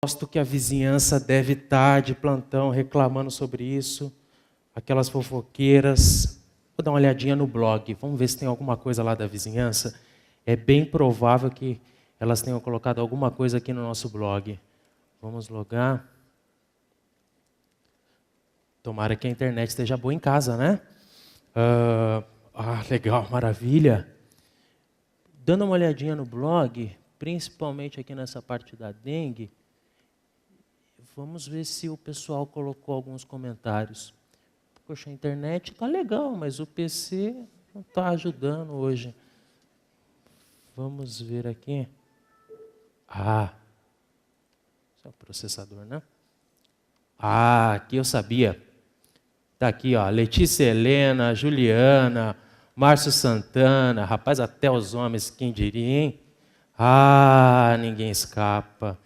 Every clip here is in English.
aposto que a vizinhança deve estar de plantão reclamando sobre isso. Aquelas fofoqueiras. Vou dar uma olhadinha no blog. Vamos ver se tem alguma coisa lá da vizinhança. É bem provável que elas tenham colocado alguma coisa aqui no nosso blog. Vamos logar. Tomara que a internet esteja boa em casa, né? Legal, maravilha. Dando uma olhadinha no blog, principalmente aqui nessa parte da dengue, vamos ver se o pessoal colocou alguns comentários. Poxa, a internet está legal, mas o PC não está ajudando hoje. Vamos ver aqui. Isso é o processador, né? Aqui eu sabia. Está aqui, ó, Letícia Helena, Juliana, Márcio Santana, rapaz, até os homens, quem diria, hein? Ninguém escapa.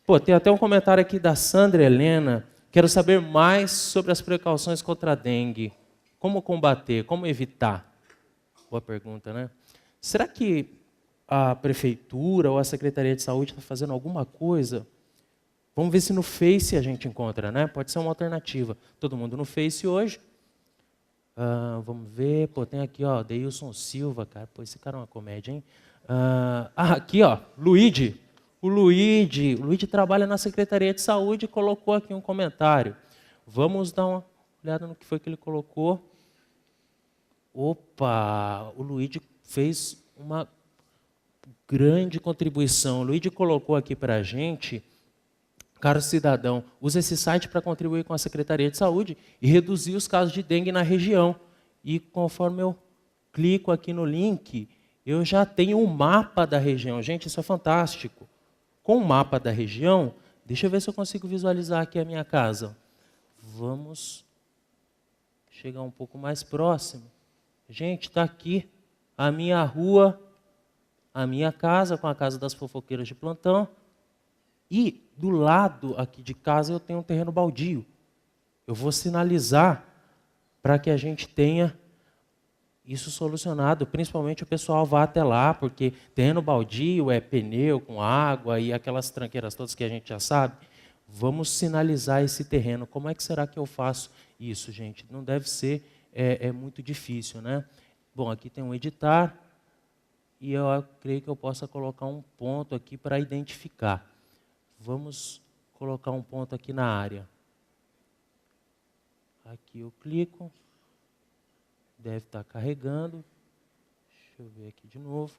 Pô, tem até um comentário aqui da Sandra Helena. Quero saber mais sobre as precauções contra a dengue. Como combater, como evitar? Boa pergunta, né? Será que a prefeitura ou a Secretaria de Saúde está fazendo alguma coisa? Vamos ver se no Face a gente encontra, né? Pode ser uma alternativa. Todo mundo no Face hoje. Vamos ver. Pô, tem aqui, ó, Deilson Silva, cara. Pô, esse cara é uma comédia, hein? Aqui, ó, Luigi. O Luigi trabalha na Secretaria de Saúde e colocou aqui um comentário. Vamos dar uma olhada no que foi que ele colocou. Opa, o Luigi fez uma grande contribuição. O Luigi colocou aqui para a gente, caro cidadão, use esse site para contribuir com a Secretaria de Saúde e reduzir os casos de dengue na região. E conforme eu clico aqui no link, eu já tenho um mapa da região. Gente, isso é fantástico. Com o mapa da região, deixa eu ver se eu consigo visualizar aqui a minha casa. Vamos chegar um pouco mais próximo. Gente, está aqui a minha rua, a minha casa, com a casa das fofoqueiras de plantão. E do lado aqui de casa eu tenho um terreno baldio. Eu vou sinalizar para que a gente tenha isso solucionado, principalmente o pessoal vá até lá, porque terreno baldio é pneu com água e aquelas tranqueiras todas que a gente já sabe. Vamos sinalizar esse terreno. Como é que será que eu faço isso, gente? Não deve ser muito difícil, né? Bom, aqui tem um editar e eu creio que eu possa colocar um ponto aqui para identificar. Vamos colocar um ponto aqui na área. Aqui eu clico. Deve estar carregando. Deixa eu ver aqui de novo.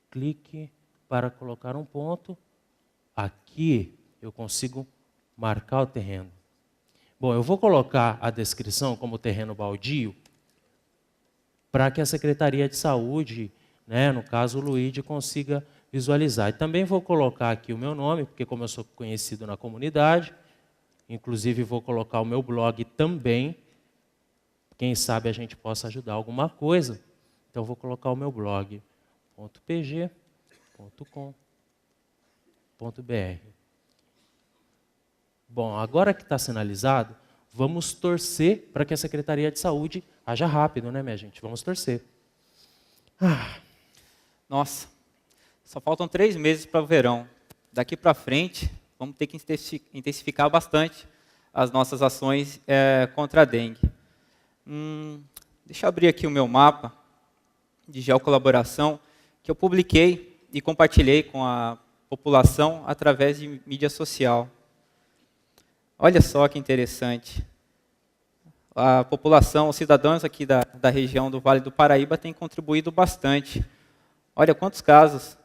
Clique para colocar um ponto. Aqui eu consigo marcar o terreno. Bom, eu vou colocar a descrição como terreno baldio para que a Secretaria de Saúde, né, no caso o Luigi, consiga visualizar. E também vou colocar aqui o meu nome, porque como eu sou conhecido na comunidade, inclusive vou colocar o meu blog também. Quem sabe a gente possa ajudar alguma coisa. Então, vou colocar o meu blog, .pg.com.br. Bom, agora que está sinalizado, vamos torcer para que a Secretaria de Saúde haja rápido, né, minha gente? Vamos torcer. Nossa, só faltam 3 meses para o verão. Daqui para frente, vamos ter que intensificar bastante as nossas ações contra a dengue. Deixa eu abrir aqui o meu mapa de geocolaboração que eu publiquei e compartilhei com a população através de mídia social. Olha só que interessante. A população, os cidadãos aqui da região do Vale do Paraíba têm contribuído bastante. Olha quantos casos,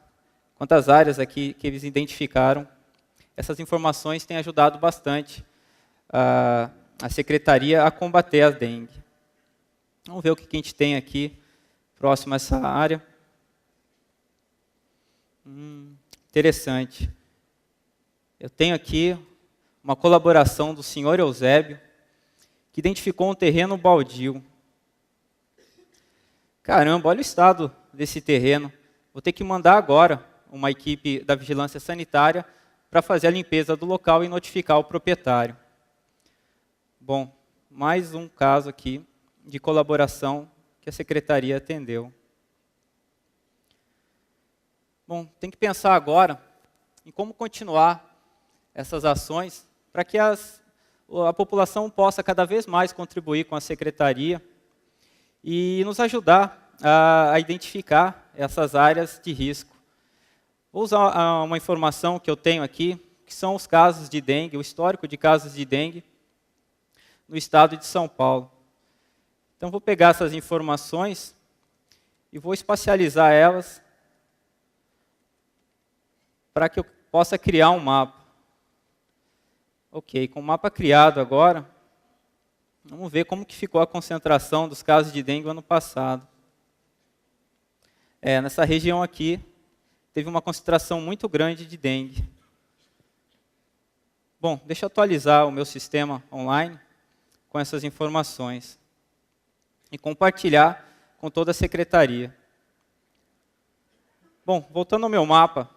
quantas áreas aqui que eles identificaram. Essas informações têm ajudado bastante a Secretaria a combater a dengue. Vamos ver o que a gente tem aqui, próximo a essa área. Interessante. Eu tenho aqui uma colaboração do senhor Eusébio, que identificou um terreno baldio. Caramba, olha o estado desse terreno. Vou ter que mandar agora uma equipe da vigilância sanitária para fazer a limpeza do local e notificar o proprietário. Bom, mais um caso aqui de colaboração que a Secretaria atendeu. Bom, tem que pensar agora em como continuar essas ações para que a população possa cada vez mais contribuir com a secretaria e nos ajudar a identificar essas áreas de risco. Vou usar uma informação que eu tenho aqui, que são os casos de dengue, o histórico de casos de dengue no estado de São Paulo. Então, vou pegar essas informações e vou espacializar elas para que eu possa criar um mapa. Ok, com o mapa criado agora, vamos ver como que ficou a concentração dos casos de dengue no ano passado. Nessa região aqui, teve uma concentração muito grande de dengue. Bom, deixa eu atualizar o meu sistema online com essas informações e compartilhar com toda a secretaria. Bom, voltando ao meu mapa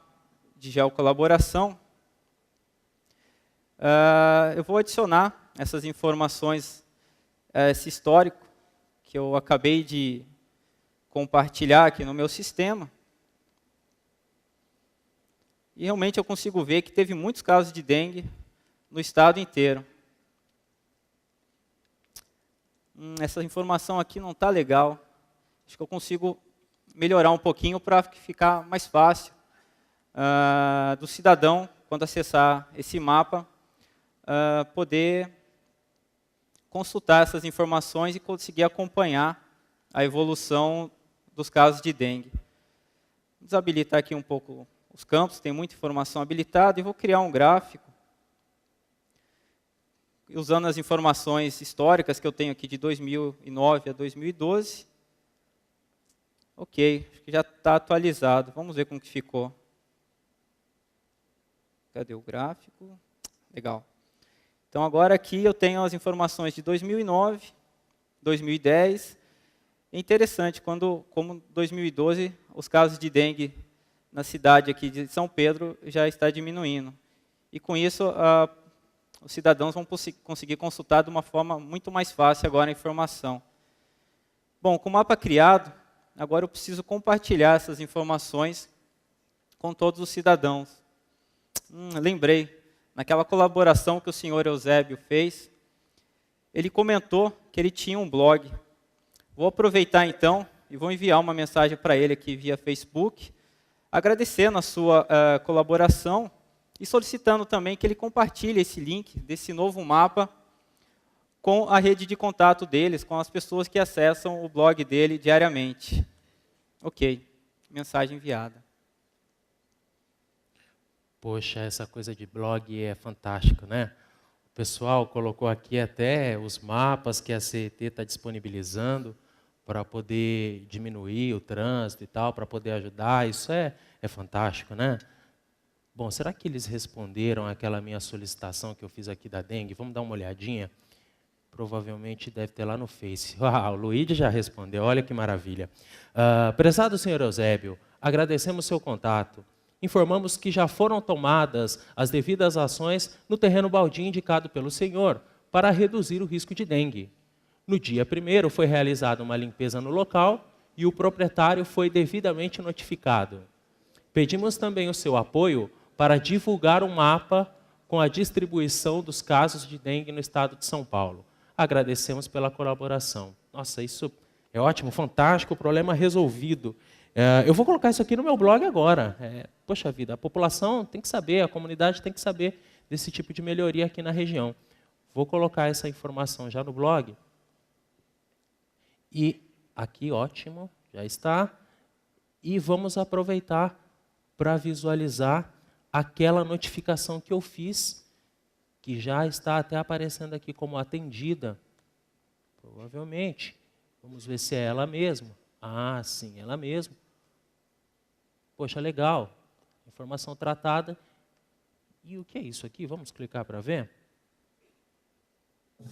de geocolaboração, eu vou adicionar essas informações, esse histórico que eu acabei de compartilhar aqui no meu sistema. E realmente eu consigo ver que teve muitos casos de dengue no estado inteiro. Essa informação aqui não está legal. Acho que eu consigo melhorar um pouquinho para ficar mais fácil do cidadão, quando acessar esse mapa, poder consultar essas informações e conseguir acompanhar a evolução dos casos de dengue. Vou desabilitar aqui um pouco os campos, tem muita informação habilitada, e vou criar um gráfico usando as informações históricas que eu tenho aqui de 2009 a 2012. Ok, acho que já está atualizado. Vamos ver como que ficou. Cadê o gráfico? Legal. Então, agora aqui eu tenho as informações de 2009, 2010. É interessante, como 2012, os casos de dengue na cidade aqui de São Pedro já está diminuindo. E com isso, os cidadãos vão conseguir consultar de uma forma muito mais fácil agora a informação. Bom, com o mapa criado, agora eu preciso compartilhar essas informações com todos os cidadãos. Lembrei, naquela colaboração que o senhor Eusébio fez, ele comentou que ele tinha um blog. Vou aproveitar então e vou enviar uma mensagem para ele aqui via Facebook, agradecendo a sua colaboração e solicitando também que ele compartilhe esse link desse novo mapa com a rede de contato deles, com as pessoas que acessam o blog dele diariamente. Ok, mensagem enviada. Poxa, essa coisa de blog é fantástico, né? O pessoal colocou aqui até os mapas que a CET está disponibilizando para poder diminuir o trânsito e tal, para poder ajudar. Isso é fantástico, né? Bom, será que eles responderam àquela minha solicitação que eu fiz aqui da dengue? Vamos dar uma olhadinha? Provavelmente deve ter lá no Face. O Luíde já respondeu, olha que maravilha. Prezado senhor Eusébio, agradecemos seu contato. Informamos que já foram tomadas as devidas ações no terreno baldio indicado pelo senhor para reduzir o risco de dengue. No dia 1º foi realizada uma limpeza no local e o proprietário foi devidamente notificado. Pedimos também o seu apoio para divulgar um mapa com a distribuição dos casos de dengue no estado de São Paulo. Agradecemos pela colaboração. Nossa, isso é ótimo, fantástico, problema resolvido. Eu vou colocar isso aqui no meu blog agora. Poxa vida, a população tem que saber, a comunidade tem que saber desse tipo de melhoria aqui na região. Vou colocar essa informação já no blog. E aqui, ótimo, já está. E vamos aproveitar para visualizar aquela notificação que eu fiz, que já está até aparecendo aqui como atendida. Provavelmente. Vamos ver se é ela mesma. Ah, sim, ela mesma. Poxa, legal. Informação tratada. E o que é isso aqui? Vamos clicar para ver? É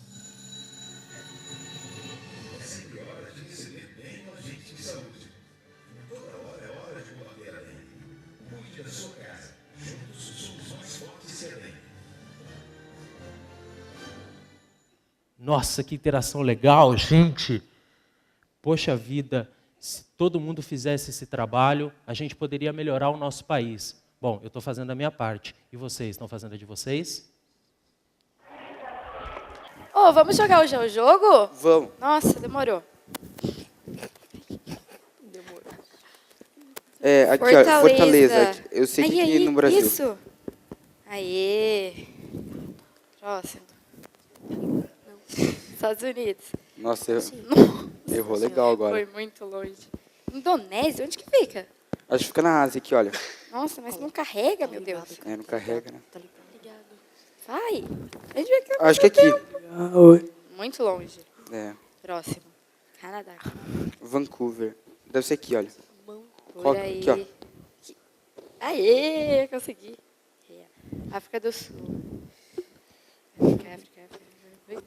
sempre hora de receber bem o agente de saúde. Toda hora é hora de combater a dengue. Cuide da sua casa. Juntos somos mais fortes que a dengue. Nossa, que interação legal, gente! Poxa vida, se todo mundo fizesse esse trabalho, a gente poderia melhorar o nosso país. Bom, eu estou fazendo a minha parte. E vocês estão fazendo a de vocês? Ô, vamos jogar hoje o jogo? Vamos. Nossa, demorou. Aqui, ó, Fortaleza. Eu sei que aqui no Brasil. Isso. Aê. Próximo. Estados Unidos. Nossa, errou legal agora. Foi muito longe. Indonésia? Onde que fica? Acho que fica na Ásia aqui, olha. Nossa, mas não carrega, meu Deus. Não carrega, né? Vai. A gente vai aqui. Acho que é aqui. Muito longe. É. Próximo. Canadá. Vancouver. Deve ser aqui, olha. Por aí. Aqui, ó. Aê, consegui. África do Sul. África. Vem.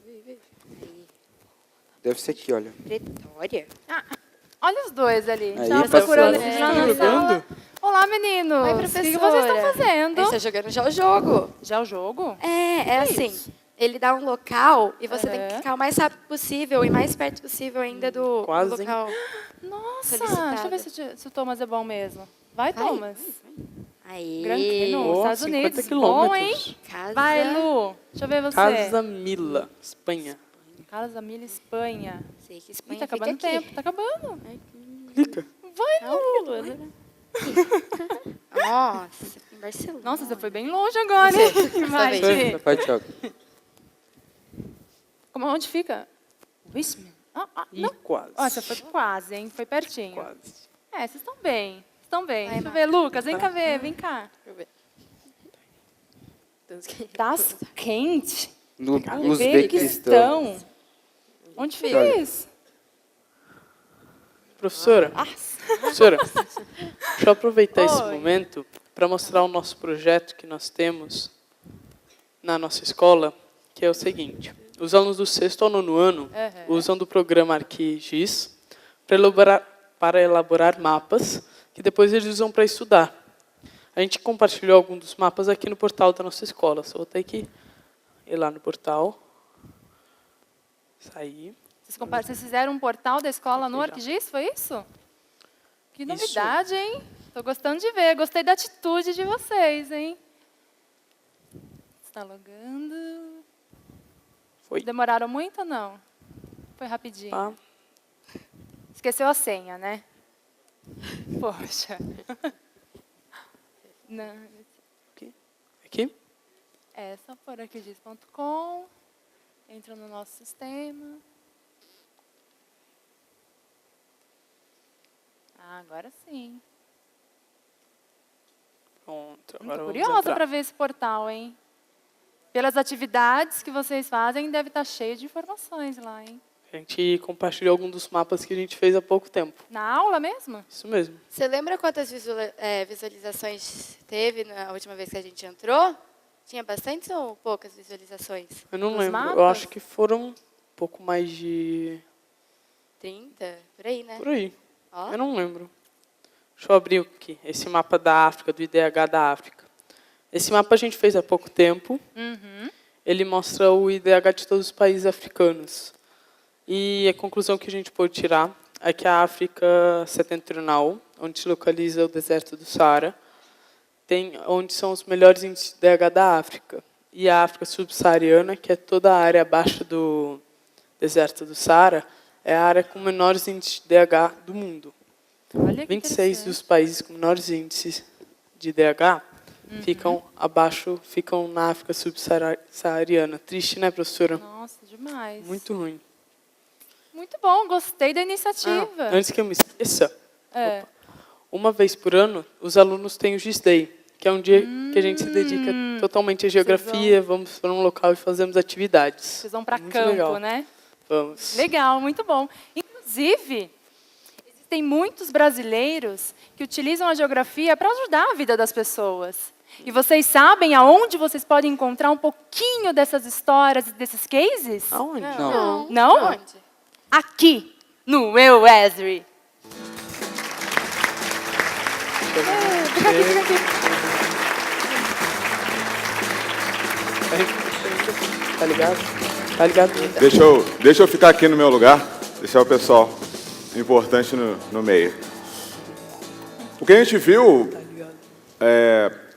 Aí. Deve ser aqui, olha. Pretória. Olha os dois ali. Aí, Tava procurando passou. eles lá na sala. Olá, meninos. Oi, O professora. que vocês estão fazendo? A gente tá jogando já o jogo. Já o jogo? É assim. Ele dá um local e você tem que Aham. clicar o mais rápido possível e mais perto possível ainda do Quase, hein? local. Nossa, Solicitada. deixa eu ver se o Thomas é bom mesmo. Vai, Thomas. Aí. Granquino, Estados 50 Unidos. quilômetros. Bom, hein? Casa. Vai, Lu. Deixa eu ver você. Casa Mila, Espanha. Casa Mila, Espanha. Sei que Ih, Espanha tá fica acabando o aqui. tempo. Tá acabando. Clica. Vai, Não, Lu. Nossa, em Barcelona. Nossa, você foi bem longe agora, hein? Vai, Dessa Ti. Vai, Thiago. Onde fica? Wisman. E Não. quase. Ó, você foi quase, hein? Foi pertinho. Quase. É, vocês estão bem. Estão bem. Vai, Deixa eu ver, Lucas, vem cá ver, vem cá. Deixa eu ver. Tá quente. No Uzbequistão. Uzbequistão. Onde fica isso? Professora, professora, deixa eu aproveitar esse Oi. momento para mostrar o nosso projeto que nós temos na nossa escola, que é o seguinte. Os alunos do 6º ao 9º ano usam do programa ArquiGIS para elaborar mapas, que depois eles usam para estudar. A gente compartilhou alguns dos mapas aqui no portal da nossa escola. Só vou ter que ir lá no portal. Sair. Vocês fizeram um portal da escola no Já. ArcGIS, foi isso? Que Isso. novidade, hein? Tô gostando de ver. Gostei da atitude de vocês, hein? Está logando. Foi. Demoraram muito ou não? Foi rapidinho. Pá. Esqueceu a senha, né? Poxa. Não. Aqui? É só por arquigis.com. Entra no nosso sistema. Agora sim. Pronto. Agora Muito vamos curiosa entrar. para ver esse portal, hein? Pelas atividades que vocês fazem, deve estar cheio de informações lá, hein? A gente compartilhou alguns dos mapas que a gente fez há pouco tempo. Na aula mesmo? Isso mesmo. Você lembra quantas visualizações teve na última vez que a gente entrou? Tinha bastantes ou poucas visualizações? Eu não Os lembro. Eu mapas? acho que foram um pouco mais de... 30? Por aí, né? Por aí. Ó. Eu não lembro. Deixa eu abrir aqui. Esse mapa da África, do IDH da África. Esse mapa a gente fez há pouco tempo. Ele mostra o IDH de todos os países africanos. E a conclusão que a gente pode tirar é que a África setentrional, onde se localiza o deserto do Saara, tem onde são os melhores índices de IDH da África. E a África subsaariana, que é toda a área abaixo do deserto do Saara, é a área com menores índices de IDH do mundo. Olha que 26 interessante. dos países com menores índices de IDH ficam na África subsaariana. Triste, né, professora? Nossa, demais. Muito ruim. Muito bom, gostei da iniciativa. Antes que eu me esqueça, É. uma vez por ano, os alunos têm o GIS Day, que é um dia que a gente se dedica totalmente à geografia, vamos para um local e fazemos atividades. Vocês vão para Muito campo, legal. né? Vamos. Legal, muito bom. Inclusive, existem muitos brasileiros que utilizam a geografia para ajudar a vida das pessoas. E vocês sabem aonde vocês podem encontrar um pouquinho dessas histórias e desses cases? Aonde? Não. Não? Onde? Aqui, no EuEsri. Fica aqui. Tá ligado? Tá ligado? Deixa eu ficar aqui no meu lugar, deixar o pessoal importante no meio. O que a gente viu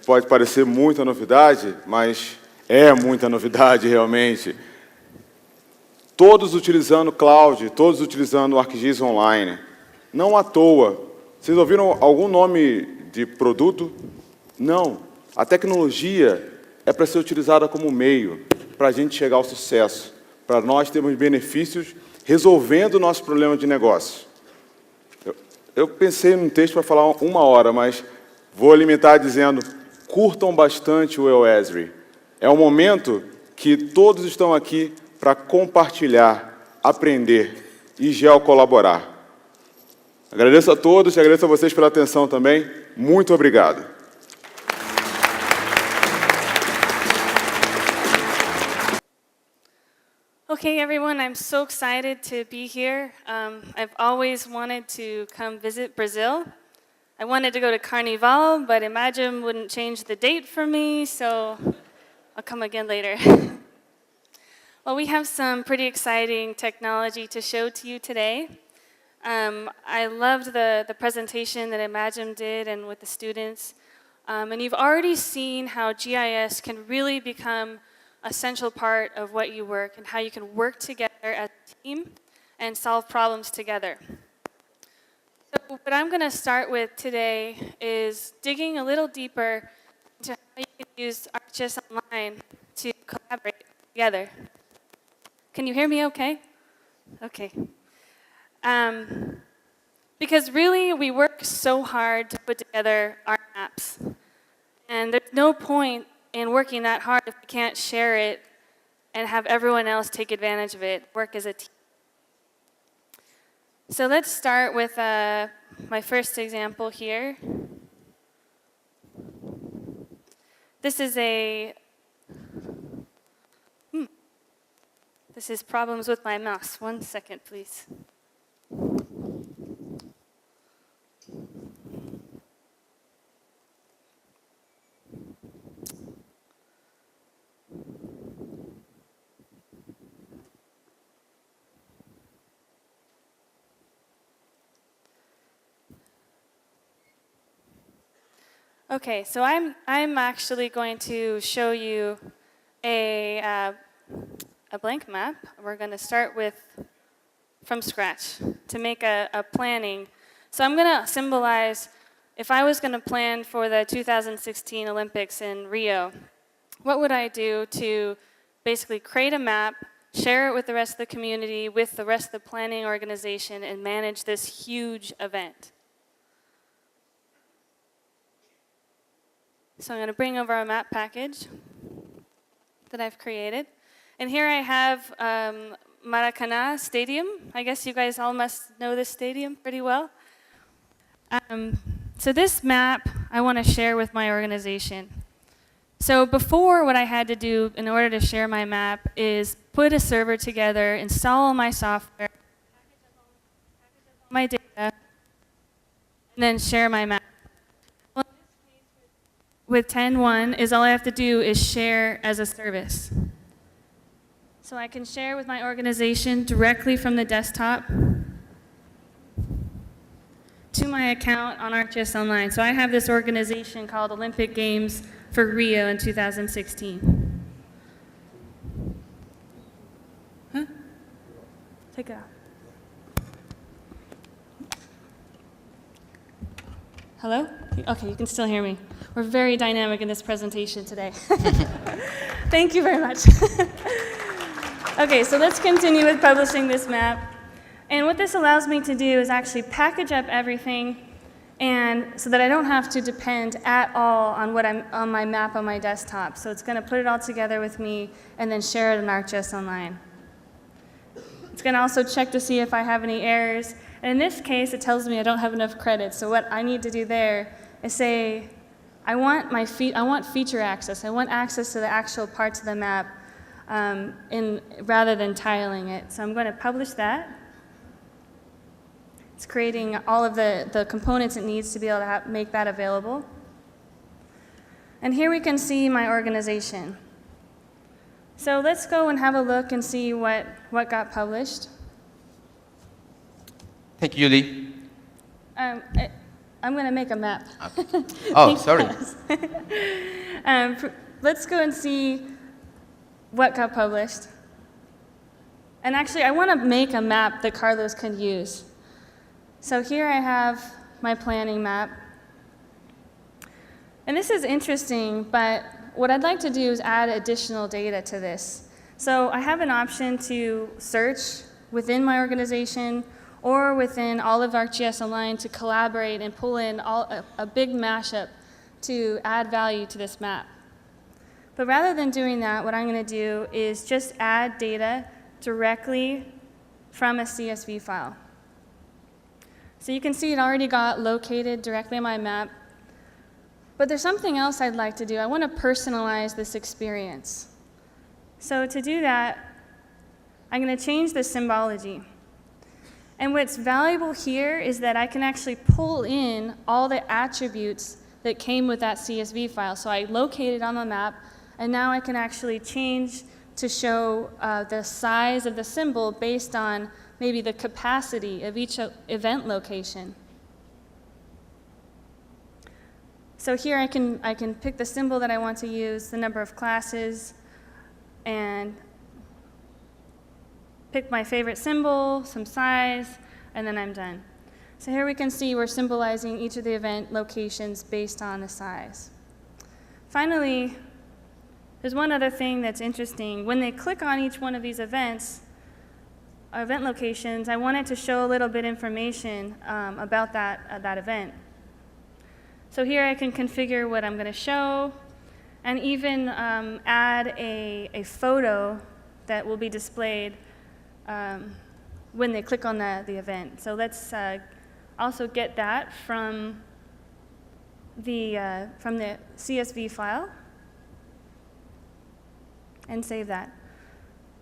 pode parecer muita novidade, mas é muita novidade realmente. Todos utilizando cloud, todos utilizando o ArcGIS Online. Não à toa. Vocês ouviram algum nome de produto? Não. A tecnologia é para ser utilizada como meio para a gente chegar ao sucesso, para nós termos benefícios resolvendo o nosso problema de negócio. Eu pensei num texto para falar 1 hora, mas vou limitar dizendo, curtam bastante o EuEsri. É um momento que todos estão aqui para compartilhar, aprender e geocolaborar. Agradeço a todos e agradeço a vocês pela atenção também. Muito obrigado. Okay, everyone, I'm so excited to be here. I've always wanted to come visit Brazil. I wanted to go to Carnival, but Imagine wouldn't change the date for me, so I'll come again later. Well, we have some pretty exciting technology to show to you today. I loved the presentation that Imagine did and with the students. And you've already seen how GIS can really become a central part of what you work and how you can work together as a team and solve problems together. So what I'm going to start with today is digging a little deeper into how you can use ArcGIS Online to collaborate together. Can you hear me okay? Okay. Because really, we work so hard to put together our maps. And there's no point in working that hard if we can't share it and have everyone else take advantage of it, work as a team. So let's start with my first example here. This is this is problems with my mouse. 1 second, please. Okay, so I'm actually going to show you a blank map. We're going to start with from scratch to make a planning. So I'm going to symbolize if I was going to plan for the 2016 Olympics in Rio, what would I do to basically create a map, share it with the rest of the community, with the rest of the planning organization, and manage this huge event? So I'm going to bring over a map package that I've created. And here I have Maracanã Stadium. I guess you guys all must know this stadium pretty well. So this map I want to share with my organization. So before, what I had to do in order to share my map is put a server together, install all my software, package up all my data, and then share my map. With 10.1 is all I have to do is share as a service. So I can share with my organization directly from the desktop to my account on ArcGIS Online. So I have this organization called Olympic Games for Rio in 2016. Huh? Take it out. Hello? Okay, you can still hear me. We're very dynamic in this presentation today. Thank you very much. Okay, so let's continue with publishing this map. And what this allows me to do is actually package up everything, and so that I don't have to depend at all on what I'm on my map on my desktop. So it's going to put it all together with me and then share it in ArcGIS Online. It's going to also check to see if I have any errors. And in this case, it tells me I don't have enough credits. So what I need to do there is say, I want feature access. I want access to the actual parts of the map rather than tiling it. So I'm going to publish that. It's creating all of the components it needs to be able to make that available. And here we can see my organization. So let's go and have a look and see what got published. Thank you, Julie. I'm going to make a map. Oh, sorry. Let's go and see what got published. And actually, I want to make a map that Carlos can use. So here I have my planning map. And this is interesting, but what I'd like to do is add additional data to this. So I have an option to search within my organization or within all of ArcGIS Online to collaborate and pull in a big mashup to add value to this map. But rather than doing that, what I'm going to do is just add data directly from a CSV file. So you can see it already got located directly on my map. But there's something else I'd like to do. I want to personalize this experience. So to do that, I'm going to change the symbology. And what's valuable here is that I can actually pull in all the attributes that came with that CSV file. So I locate it on the map, and now I can actually change to show the size of the symbol based on maybe the capacity of each event location. So here I can pick the symbol that I want to use, the number of classes, and pick my favorite symbol, some size, and then I'm done. So here we can see we're symbolizing each of the event locations based on the size. Finally, there's one other thing that's interesting. When they click on each one of these events, event locations, I wanted to show a little bit information about that event. So here I can configure what I'm going to show and even add a photo that will be displayed when they click on the event. So let's also get that from the CSV file and save that.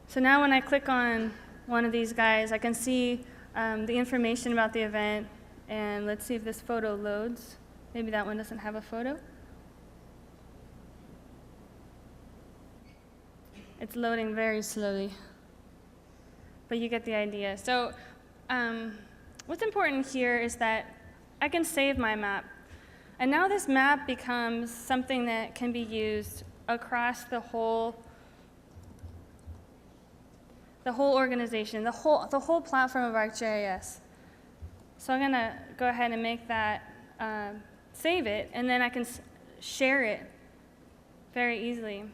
So now when I click on one of these guys, I can see the information about the event, and let's see if this photo loads. Maybe that one doesn't have a photo. It's loading very slowly, but you get the idea. So what's important here is that I can save my map. And now this map becomes something that can be used across the whole organization, the whole platform of ArcGIS. So I'm going to go ahead and make that, save it, and then I can share it very easily.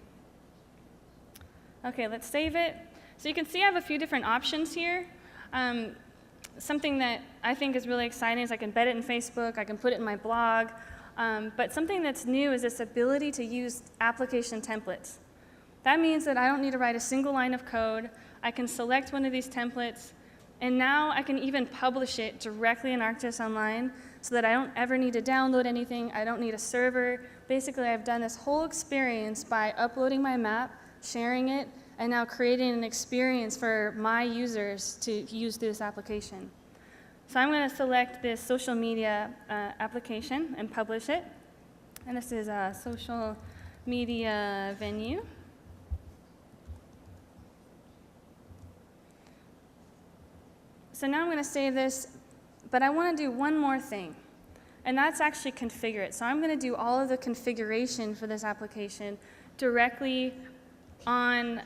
Okay, let's save it. So you can see I have a few different options here. Something that I think is really exciting is I can embed it in Facebook, I can put it in my blog, but something that's new is this ability to use application templates. That means that I don't need to write a single line of code. I can select one of these templates, and now I can even publish it directly in ArcGIS Online so that I don't ever need to download anything. I don't need a server. Basically, I've done this whole experience by uploading my map, sharing it, and now creating an experience for my users to use this application. So I'm going to select this social media application and publish it. And this is a social media venue. So now I'm going to save this, but I want to do one more thing, and that's actually configure it. So I'm going to do all of the configuration for this application directly on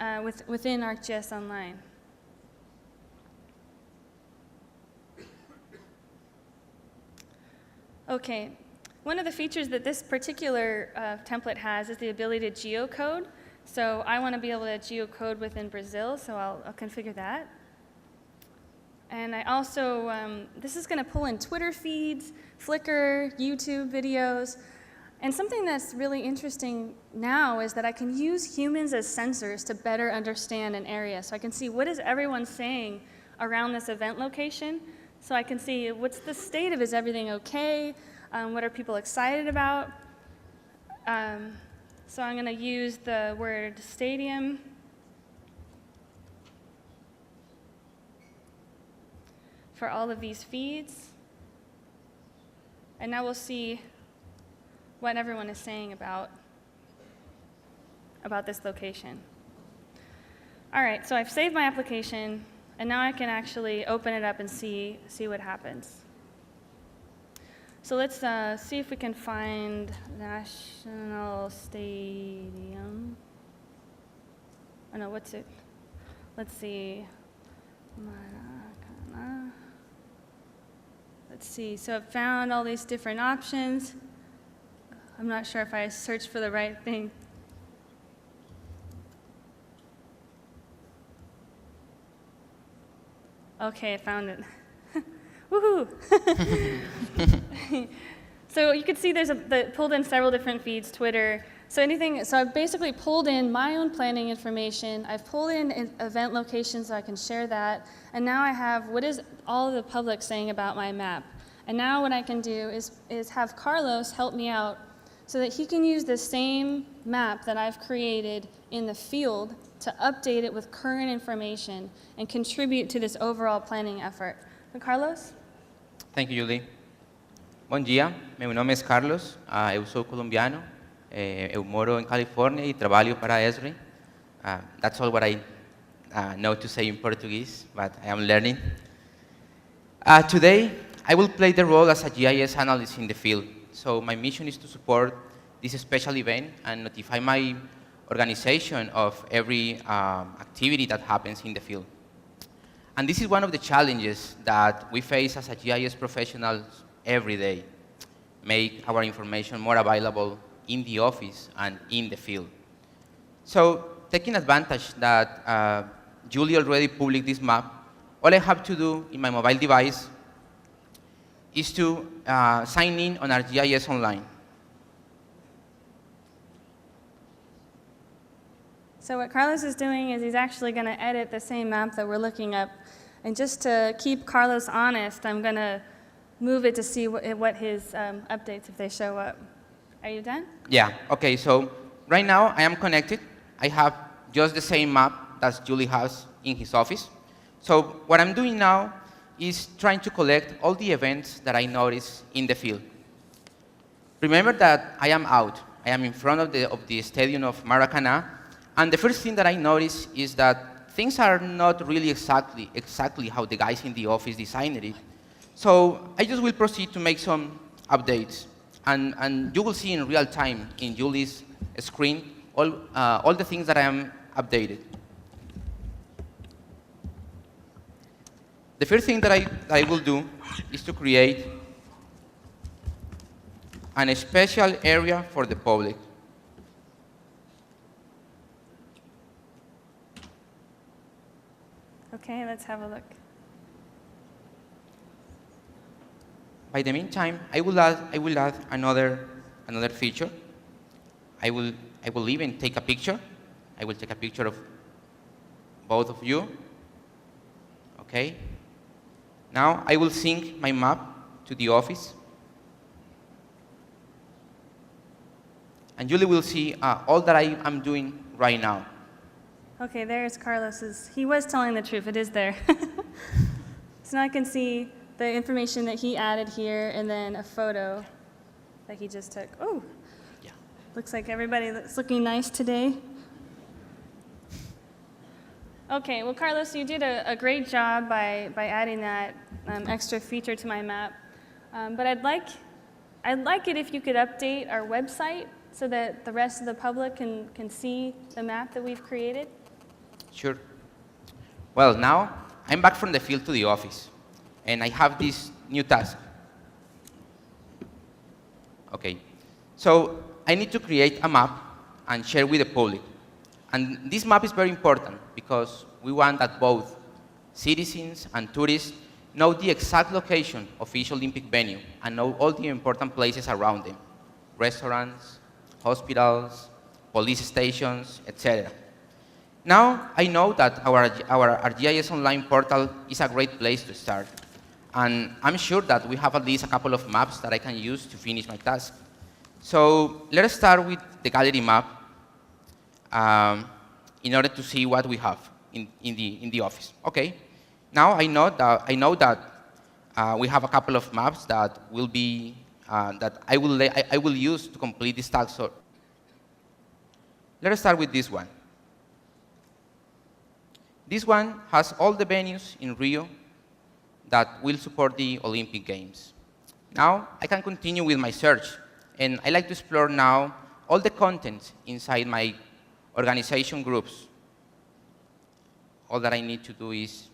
within ArcGIS Online. Okay, one of the features that this particular template has is the ability to geocode. So I want to be able to geocode within Brazil, so I'll configure that. And I also, this is going to pull in Twitter feeds, Flickr, YouTube videos. And something that's really interesting now is that I can use humans as sensors to better understand an area. So I can see what is everyone saying around this event location. So I can see what's the state of, is everything okay? What are people excited about? So I'm going to use the word stadium. For all of these feeds. And now we'll see what everyone is saying about this location. All right, so I've saved my application, and now I can actually open it up and see what happens. So let's see if we can find National Stadium. Oh no, what's it? Let's see. Maracana. Let's see. So I've found all these different options. I'm not sure if I searched for the right thing. Okay, I found it. Woohoo! So you can see there's pulled in several different feeds, Twitter. So I've basically pulled in my own planning information. I've pulled in event locations so I can share that. And now I have what is all of the public saying about my map. And now what I can do is have Carlos help me out so that he can use the same map that I've created in the field to update it with current information and contribute to this overall planning effort. So Carlos? Thank you, Julie. Bom dia, meu nome é Carlos, eu sou colombiano, eu moro em Califórnia e trabalho para a EuEsri. That's all what I know to say in Portuguese, but I am learning. Today, I will play the role as a GIS analyst in the field. So my mission is to support this special event and notify my organization of every activity that happens in the field. And this is one of the challenges that we face as a GIS professionals every day, make our information more available in the office and in the field. So taking advantage that Julie already published this map, all I have to do in my mobile device is to sign in on our GIS Online. So what Carlos is doing is he's actually going to edit the same map that we're looking up. And just to keep Carlos honest, I'm going to move it to see what his updates, if they show up. Are you done? Yeah, okay, so right now I am connected. I have just the same map that Julie has in his office. So what I'm doing now is trying to collect all the events that I notice in the field. Remember that I am out. I am in front of the stadium of Maracana, and the first thing that I notice is that things are not really exactly how the guys in the office designed it. So I just will proceed to make some updates. And you will see in real time in Julie's screen all the things that I am updated. The first thing that I will do is to create a special area for the public. Okay, let's have a look. By the meantime, I will add another feature. I will even take a picture. I will take a picture of both of you. Okay. Now I will sync my map to the office. And Julie will see all that I am doing right now. Okay, there's Carlos's. He was telling the truth. It is there. So now I can see the information that he added here and then a photo that he just took. Oh, yeah. Looks like everybody's looking nice today. Okay, well, Carlos, you did a great job by adding that extra feature to my map. But I'd like it if you could update our website so that the rest of the public can see the map that we've created. Sure. Well, now I'm back from the field to the office, and I have this new task. Okay, so I need to create a map and share with the public. And this map is very important because we want that both citizens and tourists know the exact location of each Olympic venue and know all the important places around them: restaurants, hospitals, police stations, etc. Now I know that our GIS Online portal is a great place to start. And I'm sure that we have at least a couple of maps that I can use to finish my task. So let us start with the gallery map in order to see what we have in the office. Okay. Now I know that we have a couple of maps that will be that I will use to complete this task. So let us start with this one. This one has all the venues in Rio that will support the Olympic Games. Now I can continue with my search, and I like to explore now all the content inside my organization groups. All that I need to do is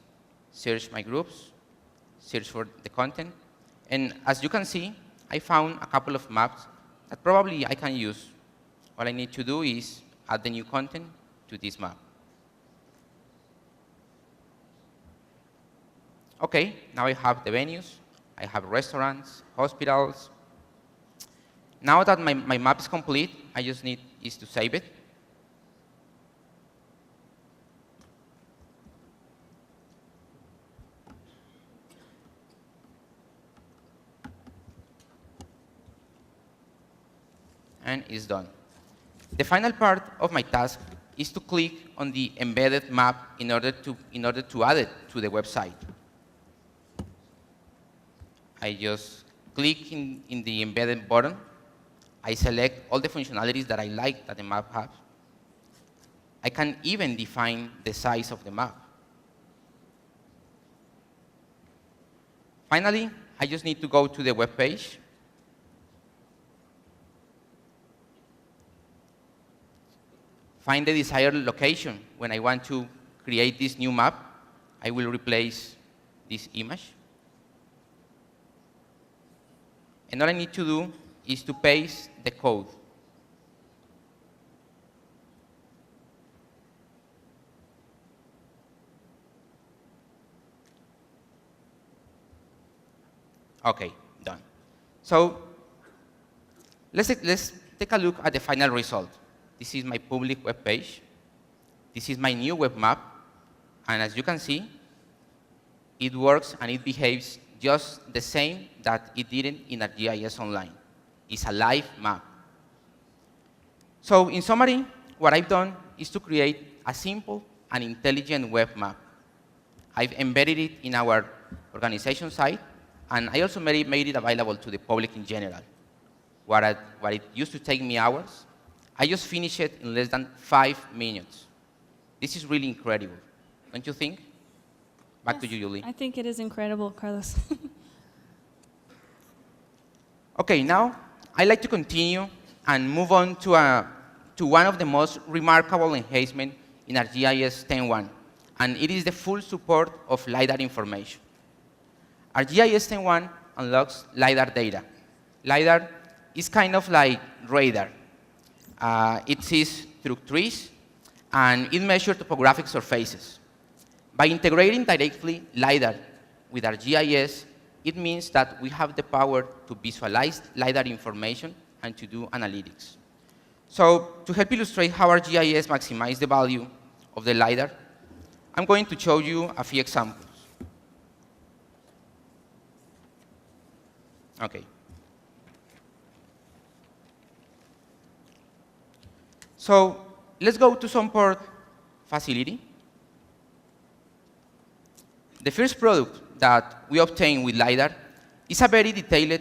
search my groups, search for the content, and as you can see, I found a couple of maps that probably I can use. All I need to do is add the new content to this map. Okay, now I have the venues, I have restaurants, hospitals. Now that my map is complete, I just need is to save it. And it's done. The final part of my task is to click on the embedded map in order to add it to the website. I just click in the embedded button. I select all the functionalities that I like that the map has. I can even define the size of the map. Finally, I just need to go to the web page. Find the desired location. When I want to create this new map, I will replace this image. And all I need to do is to paste the code. Okay, done. So let's take a look at the final result. This is my public web page. This is my new web map. And as you can see, it works and it behaves just the same that it did in ArcGIS Online. It's a live map. So in summary, what I've done is to create a simple and intelligent web map. I've embedded it in our organization site, and I also made it available to the public in general. What it used to take me hours, I just finished it in less than 5 minutes. This is really incredible, don't you think? Back to you, Julie. I think it is incredible, Carlos. Okay, now I'd like to continue and move on to one of the most remarkable enhancements in ArcGIS 10.1, and it is the full support of LiDAR information. ArcGIS 10.1 unlocks LiDAR data. LiDAR is kind of like radar. It sees through trees, and it measures topographic surfaces. By integrating directly LiDAR with ArcGIS, it means that we have the power to visualize LiDAR information and to do analytics. So to help illustrate how ArcGIS maximizes the value of the LiDAR, I'm going to show you a few examples. Okay. So let's go to some port facility. The first product that we obtain with LiDAR is a very detailed,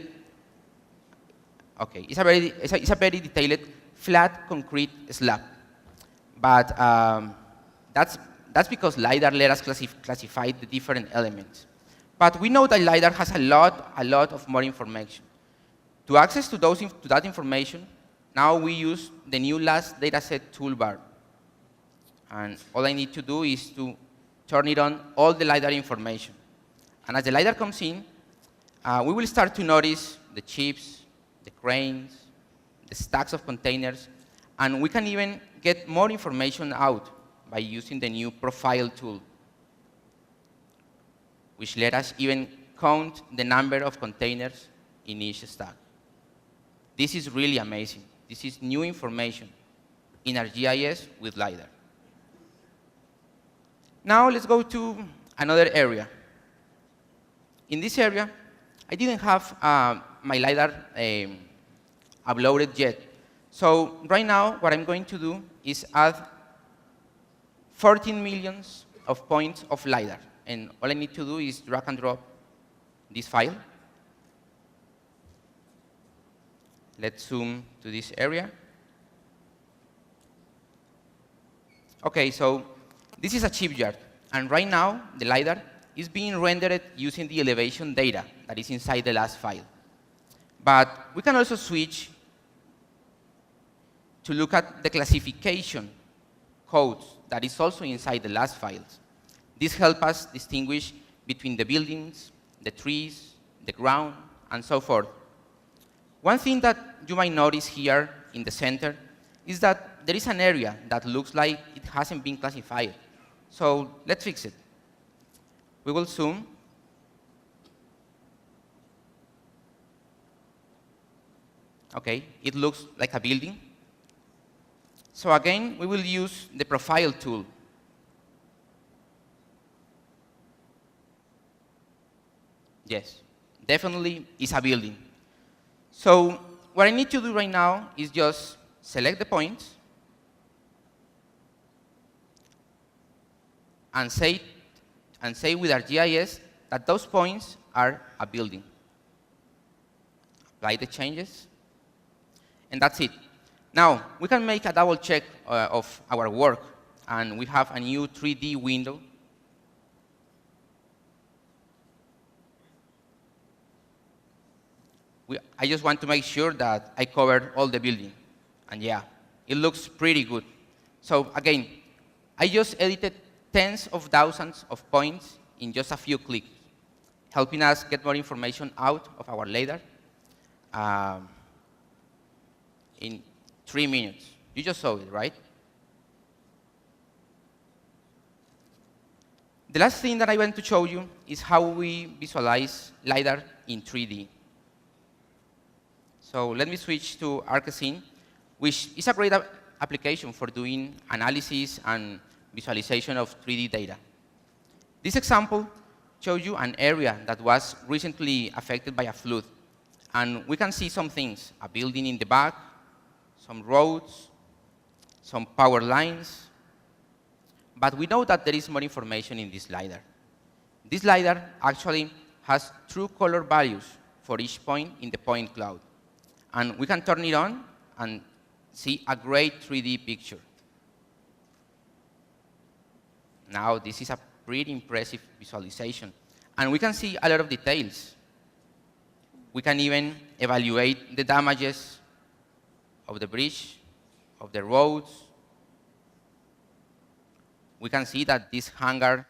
it's a very detailed flat concrete slab. But that's because LiDAR let us classify the different elements. But we know that LiDAR has a lot of more information. To access to that information, now we use the new last dataset toolbar. And all I need to do is to turn it on all the LiDAR information. And as the LiDAR comes in, we will start to notice the chips, the cranes, the stacks of containers, and we can even get more information out by using the new profile tool, which let us even count the number of containers in each stack. This is really amazing. This is new information in ArcGIS with LiDAR. Now let's go to another area. In this area, I didn't have my LiDAR uploaded yet. So right now, what I'm going to do is add 14 million of points of LiDAR. And all I need to do is drag and drop this file. Let's zoom to this area. Okay, so this is a chipyard. And right now, the LiDAR is being rendered using the elevation data that is inside the last file. But we can also switch to look at the classification codes that is also inside the last files. This helps us distinguish between the buildings, the trees, the ground, and so forth. One thing that you might notice here in the center is that there is an area that looks like it hasn't been classified. So let's fix it. We will zoom. Okay, it looks like a building. So again, we will use the profile tool. Yes, definitely it's a building. So what I need to do right now is just select the points and say with our GIS that those points are a building. Apply the changes, and that's it. Now, we can make a double check of our work, and we have a new 3D window. I just want to make sure that I covered all the building. And yeah, it looks pretty good. So again, I just edited tens of thousands of points in just a few clicks, helping us get more information out of our LiDAR in 3 minutes. You just saw it, right? The last thing that I want to show you is how we visualize LiDAR in 3D. So let me switch to ArcScene, which is a great application for doing analysis and visualization of 3D data. This example shows you an area that was recently affected by a flood. And we can see some things, a building in the back, some roads, some power lines. But we know that there is more information in this LiDAR. This LiDAR actually has true color values for each point in the point cloud. And we can turn it on and see a great 3D picture. Now, this is a pretty impressive visualization. And we can see a lot of details. We can even evaluate the damages of the bridge, of the roads. We can see that this hangar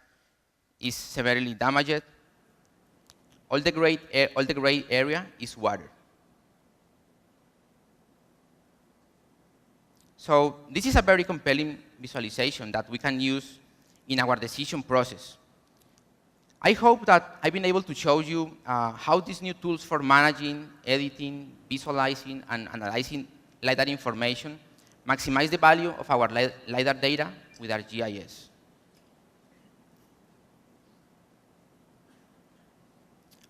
is severely damaged. All the gray area is water. So this is a very compelling visualization that we can use in our decision process. I hope that I've been able to show you how these new tools for managing, editing, visualizing, and analyzing LiDAR information maximize the value of our LiDAR data with our GIS.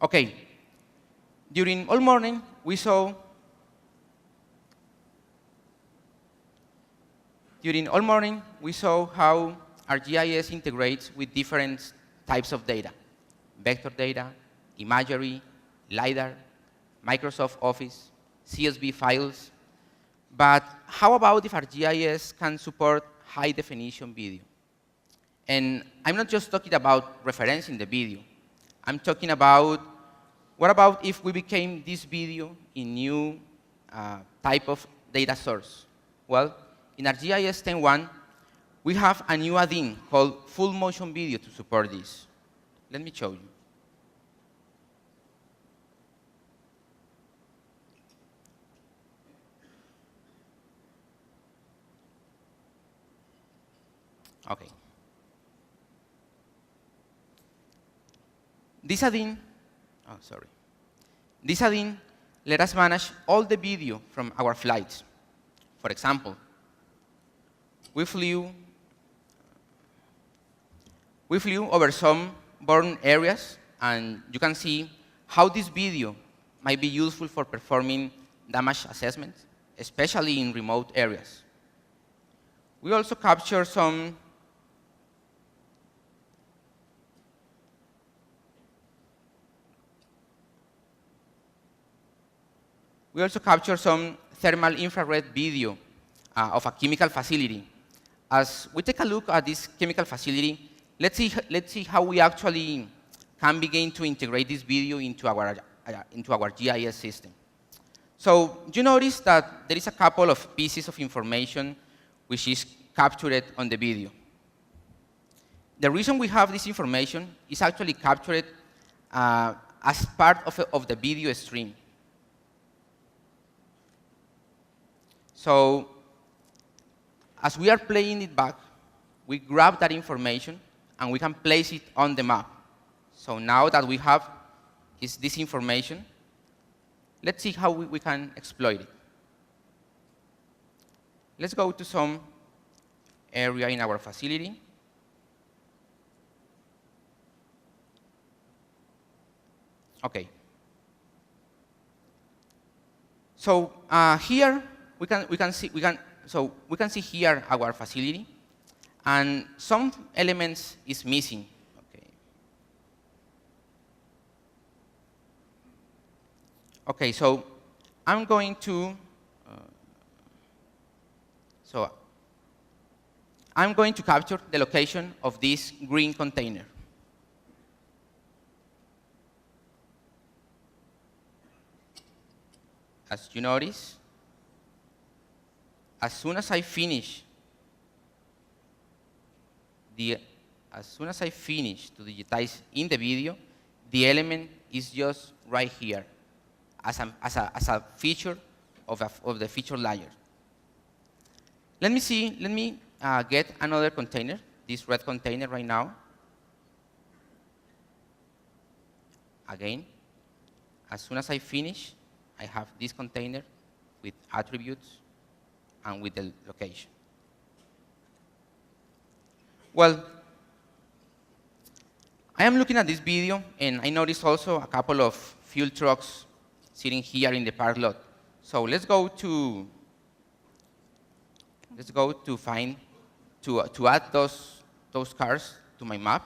Okay, during all morning, we saw how our GIS integrates with different types of data: vector data, imagery, LiDAR, Microsoft Office, CSV files. But how about if our GIS can support high-definition video? And I'm not just talking about referencing the video. I'm talking about, what about if we became this video in new type of data source? Well, in our GIS 10.1, we have a new add-in called Full Motion Video to support this. Let me show you. Okay. This add-in let us manage all the video from our flights. For example, we flew over some burn areas, and you can see how this video might be useful for performing damage assessments, especially in remote areas. We also capture some thermal infrared video of a chemical facility. As we take a look at this chemical facility, let's see how we actually can begin to integrate this video into our GIS system. So you notice that there is a couple of pieces of information which is captured on the video. The reason we have this information is actually captured as part of the video stream. So as we are playing it back, we grab that information and we can place it on the map. So now that we have this information, let's see how we can exploit it. Let's go to some area in our facility. Okay. So here we can see here our facility, and some elements is missing. Okay. Okay. So I'm going to capture the location of this green container. As you notice, as soon as I finish to digitize in the video, the element is just right here as a feature of the feature layer. Let me get another container, this red container right now. Again, as soon as I finish, I have this container with attributes and with the location. Well, I am looking at this video, and I noticed also a couple of fuel trucks sitting here in the park lot. So let's go to add those cars to my map.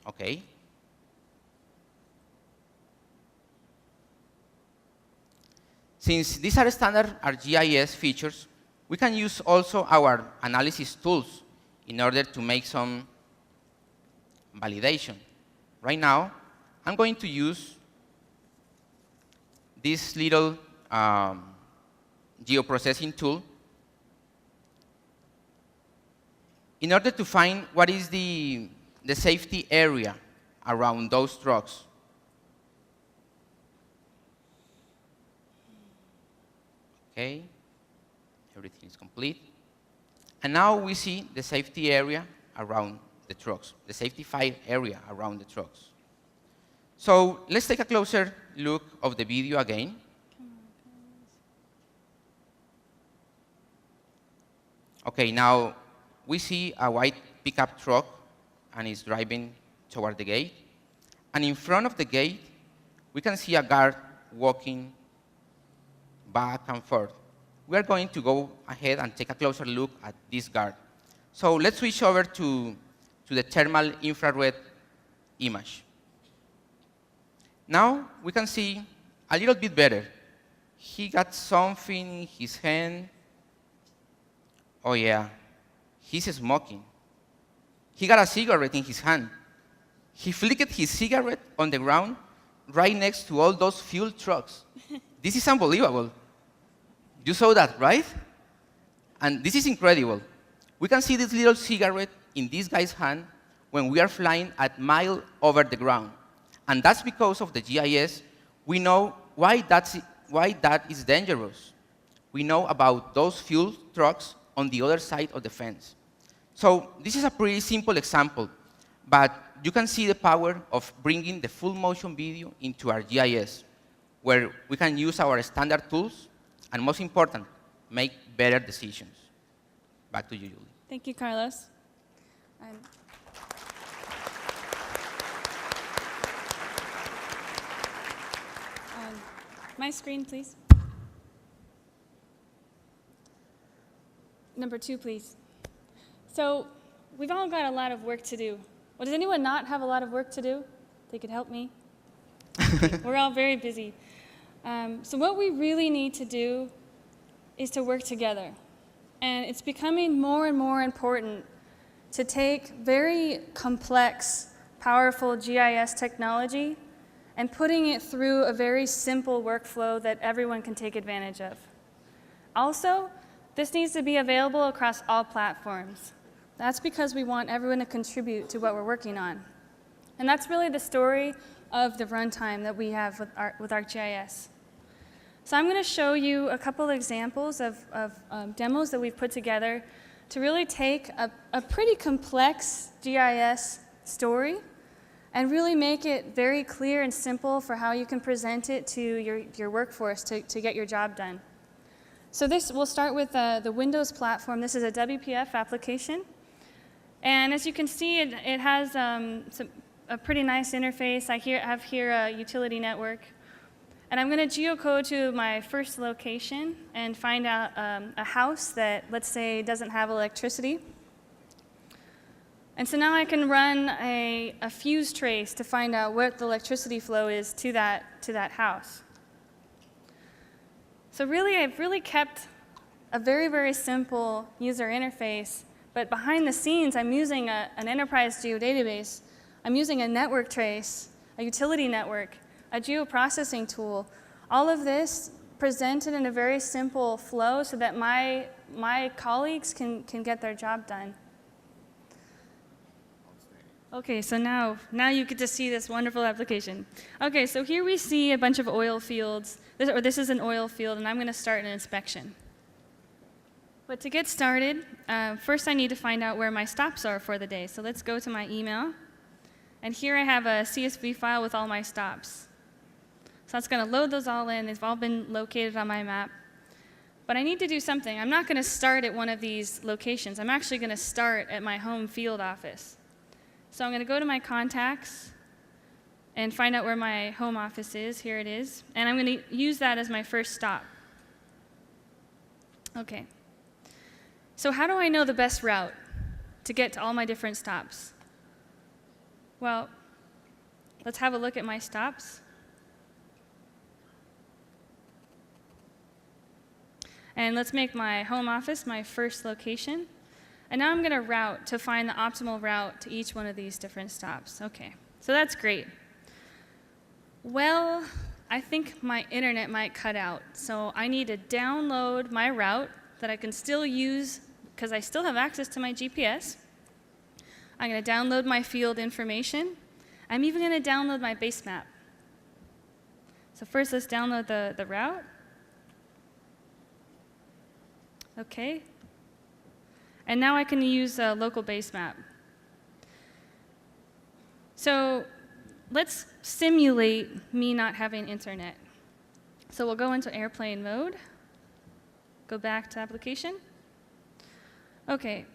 Okay. Since these are standard ArcGIS features, we can use also our analysis tools in order to make some validation. Right now, I'm going to use this little geoprocessing tool in order to find what is the safety area around those trucks. Okay, everything is complete. And now we see the safety area around the trucks, the safety file area around the trucks. So let's take a closer look of the video again. Okay, now we see a white pickup truck and it's driving toward the gate. And in front of the gate, we can see a guard walking back and forth. We are going to go ahead and take a closer look at this guard. So let's switch over to the thermal infrared image. Now we can see a little bit better. He got something in his hand. Oh yeah, he's smoking. He got a cigarette in his hand. He flicked his cigarette on the ground right next to all those fuel trucks. This is unbelievable. You saw that, right? And this is incredible. We can see this little cigarette in this guy's hand when we are flying at mile over the ground. And that's because of the GIS. We know why that is dangerous. We know about those fuel trucks on the other side of the fence. So this is a pretty simple example, but you can see the power of bringing the full motion video into our GIS, where we can use our standard tools, and most important, make better decisions. Back to you, Julie. Thank you, Carlos. My screen, please. Number 2, please. So we've all got a lot of work to do. Well, does anyone not have a lot of work to do? They could help me. We're all very busy. So what we really need to do is to work together. And it's becoming more and more important to take very complex, powerful GIS technology and putting it through a very simple workflow that everyone can take advantage of. Also, this needs to be available across all platforms. That's because we want everyone to contribute to what we're working on. And that's really the story of the runtime that we have with ArcGIS. So I'm going to show you a couple examples of demos that we've put together to really take a pretty complex GIS story and really make it very clear and simple for how you can present it to your workforce to get your job done. So we'll start with the Windows platform. This is a WPF application. And as you can see, it has a pretty nice interface. I have here a utility network. And I'm going to geocode to my first location and find out a house that, let's say, doesn't have electricity. And so now I can run a fuse trace to find out what the electricity flow is to that house. So really, I've really kept a very, very simple user interface, but behind the scenes, I'm using an enterprise geodatabase. I'm using a network trace, a utility network, a geoprocessing tool. All of this presented in a very simple flow so that my colleagues can get their job done. Okay, so now you get to see this wonderful application. Okay, so here we see a bunch of oil fields. This is an oil field, and I'm going to start an inspection. But to get started, first I need to find out where my stops are for the day. So let's go to my email. And here I have a CSV file with all my stops. So that's going to load those all in. They've all been located on my map. But I need to do something. I'm not going to start at one of these locations. I'm actually going to start at my home field office. So I'm going to go to my contacts and find out where my home office is. Here it is. And I'm going to use that as my first stop. Okay. So how do I know the best route to get to all my different stops? Well, let's have a look at my stops. And let's make my home office my first location. And now I'm going to route to find the optimal route to each one of these different stops. Okay, so that's great. Well, I think my internet might cut out. So I need to download my route that I can still use because I still have access to my GPS. I'm going to download my field information. I'm even going to download my base map. So first, let's download the route. Okay. And now I can use a local base map. So let's simulate me not having internet. So we'll go into airplane mode. Go back to application. Okay.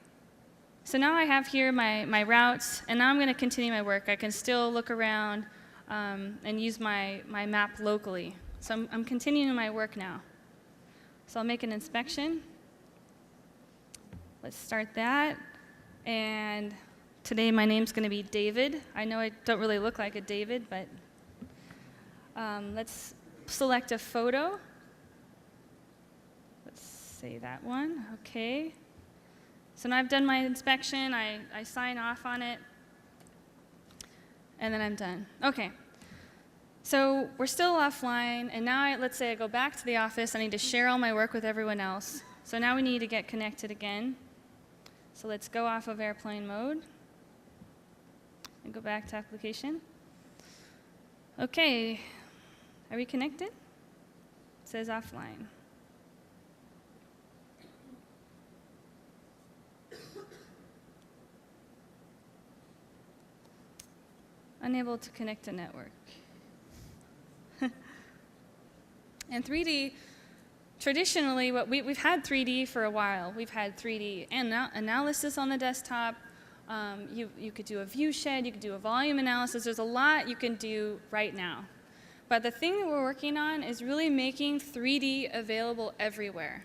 So now I have here my routes, and now I'm going to continue my work. I can still look around and use my map locally. So I'm continuing my work now. So I'll make an inspection. Let's start that. And today my name's going to be David. I know I don't really look like a David, but let's select a photo. Let's say that one. Okay. So now I've done my inspection. I sign off on it. And then I'm done. Okay. So we're still offline. And now let's say I go back to the office. I need to share all my work with everyone else. So now we need to get connected again. So let's go off of airplane mode and go back to application. Okay, are we connected? It says offline. Unable to connect to network. And 3D, traditionally, we've had 3D for a while. We've had 3D analysis on the desktop. You could do a view shed. You could do a volume analysis. There's a lot you can do right now. But the thing that we're working on is really making 3D available everywhere.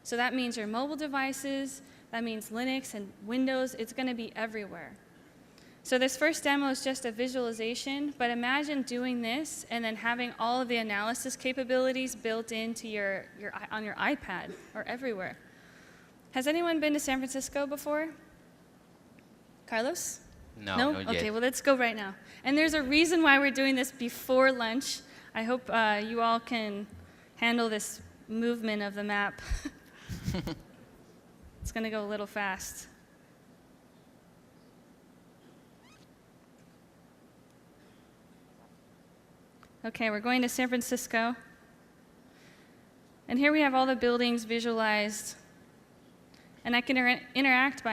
So that means your mobile devices. That means Linux and Windows. It's going to be everywhere. So this first demo is just a visualization, but imagine doing this and then having all of the analysis capabilities built into on your iPad or everywhere. Has anyone been to San Francisco before? Carlos? No, No? not Okay, yet. well, let's go right now. And there's a reason why we're doing this before lunch. I hope you all can handle this movement of the map. It's going to go a little fast. Okay, we're going to San Francisco. And here we have all the buildings visualized. And I can interact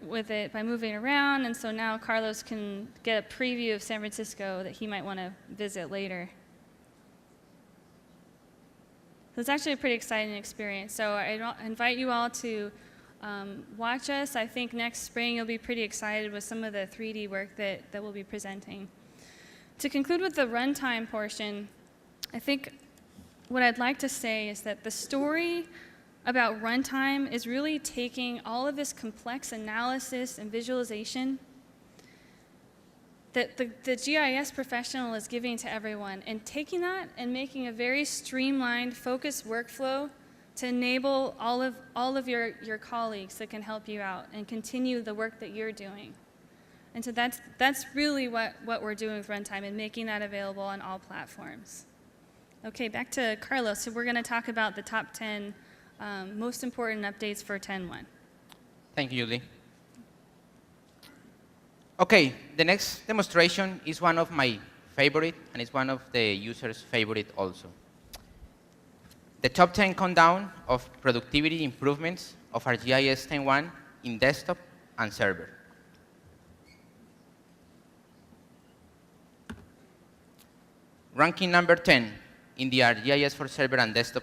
with it by moving around. And so now Carlos can get a preview of San Francisco that he might want to visit later. So it's actually a pretty exciting experience. So I invite you all to watch us. I think next spring you'll be pretty excited with some of the 3D work that we'll be presenting. To conclude with the runtime portion, I think what I'd like to say is that the story about runtime is really taking all of this complex analysis and visualization that the GIS professional is giving to everyone, and taking that and making a very streamlined, focused workflow to enable all of your colleagues that can help you out and continue the work that you're doing. And so that's really what we're doing with runtime and making that available on all platforms. Okay, back to Carlos. So we're going to talk about the top 10 most important updates for 10.1. Thank you, Julie. Okay, the next demonstration is one of my favorite, and it's one of the users' favorite also. The top 10 countdown of productivity improvements of ArcGIS 10.1 in desktop and server. Ranking number 10 in the ArcGIS for server and desktop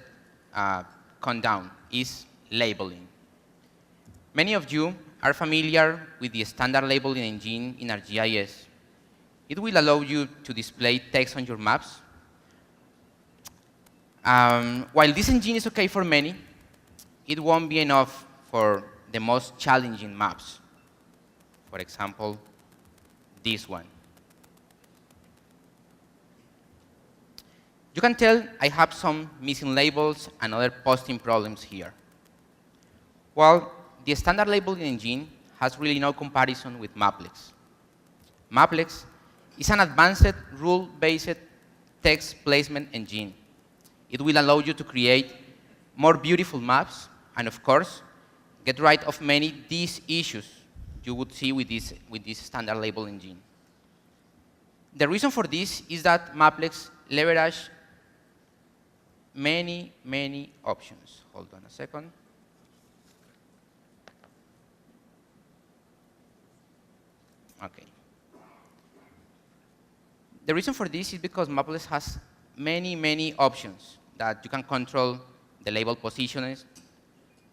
countdown is labeling. Many of you are familiar with the standard labeling engine in ArcGIS. It will allow you to display text on your maps. While this engine is okay for many, it won't be enough for the most challenging maps. For example, this one. You can tell I have some missing labels and other posting problems here. Well, the standard labeling engine has really no comparison with Maplex. Maplex is an advanced rule-based text placement engine. It will allow you to create more beautiful maps and, of course, get rid of many of these issues you would see with this standard label engine. The reason for this is that Maplex leverages many options. Hold on a second. Okay. The reason for this is because Maplex has many options that you can control the label positions.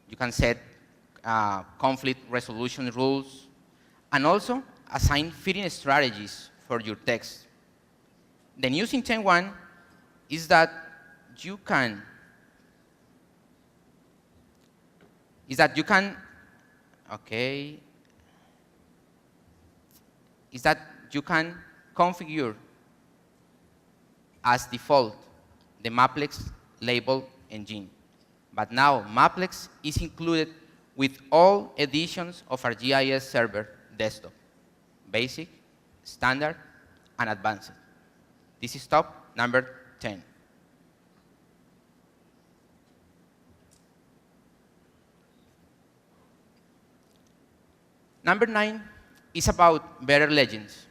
You can set conflict resolution rules, and also assign fitting strategies for your text. The news in 10.1 is that you can configure as default the Maplex label engine. But now Maplex is included with all editions of ArcGIS server desktop, basic, standard, and advanced. This is top number 10. Number 9 is about better legends.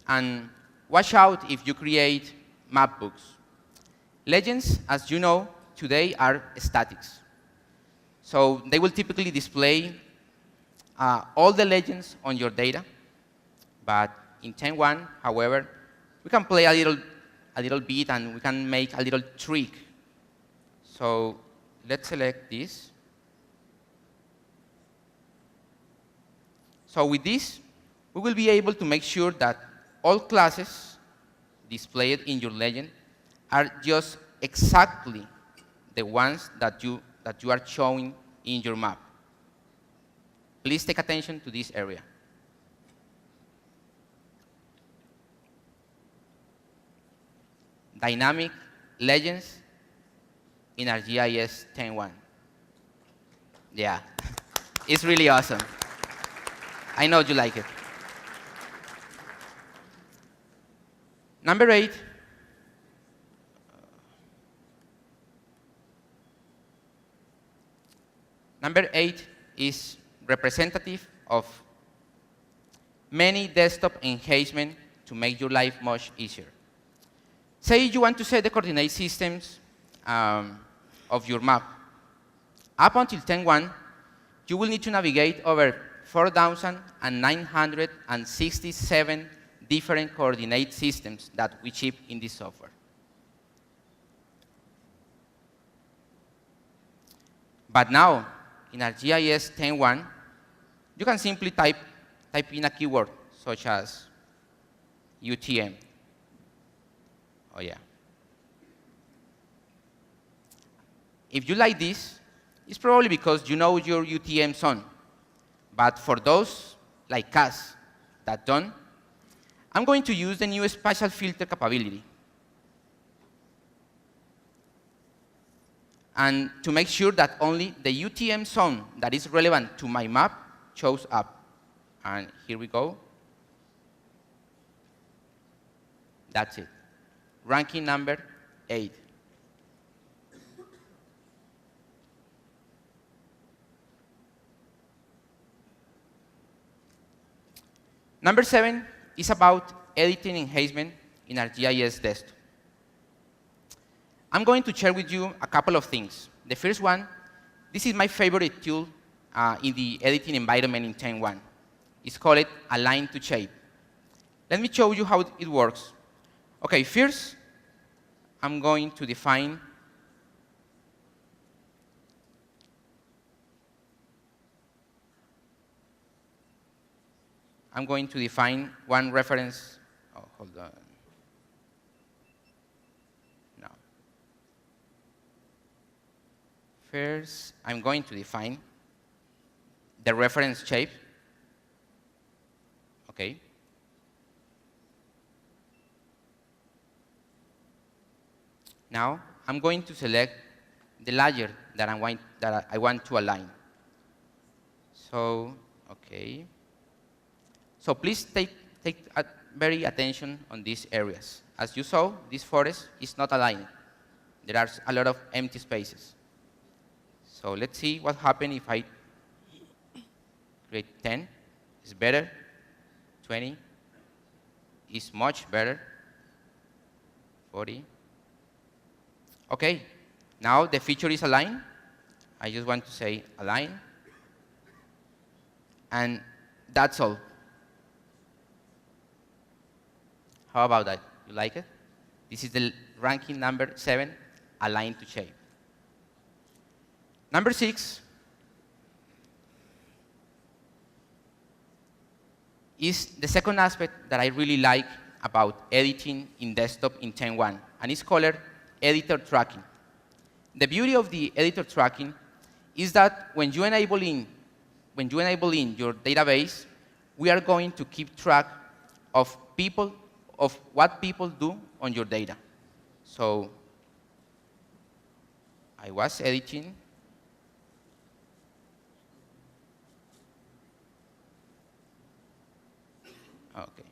And watch out if you create map books. Legends, as you know, today are statics. So they will typically display all the legends on your data. But in 10.1, however, we can play a little bit and we can make a little trick. So let's select this. So with this, we will be able to make sure that all classes displayed in your legend are just exactly the ones that you are showing in your map. Please take attention to this area. Dynamic legends in ArcGIS 10.1. Yeah, it's really awesome. I know you like it. Number 8, is representative of many desktop engagement to make your life much easier. Say you want to set the coordinate systems of your map. Up until 10.1, you will need to navigate over 4,967 different coordinate systems that we ship in this software. But now, in ArcGIS 10.1, you can simply type in a keyword such as UTM. Oh yeah. If you like this, it's probably because you know your UTM zone. But for those like us that don't, I'm going to use the new spatial filter capability. And to make sure that only the UTM zone that is relevant to my map shows up. And here we go. That's it. Ranking number 8. Number 7 is about editing enhancement in ArcGIS desktop. I'm going to share with you a couple of things. The first one, this is my favorite tool in the editing environment in 10.1. It's called Align to Shape. Let me show you how it works. Okay, first, I'm going to define one reference. Oh, hold on. No. First, I'm going to define the reference shape. Okay. Now, I'm going to select the layer that I want to align. So, okay. So please take very attention on these areas. As you saw, this forest is not aligned. There are a lot of empty spaces. So let's see what happens if I create 10. It's better. 20 is much better. 40. Okay, now the feature is aligned. I just want to say align. And that's all. How about that? You like it? This is the ranking number 7, align to shape. Number 6 is the second aspect that I really like about editing in desktop in 10.1, and it's called editor tracking. The beauty of the editor tracking is that when you enable in your database, we are going to keep track of what people do on your data. So I was editing. Okay.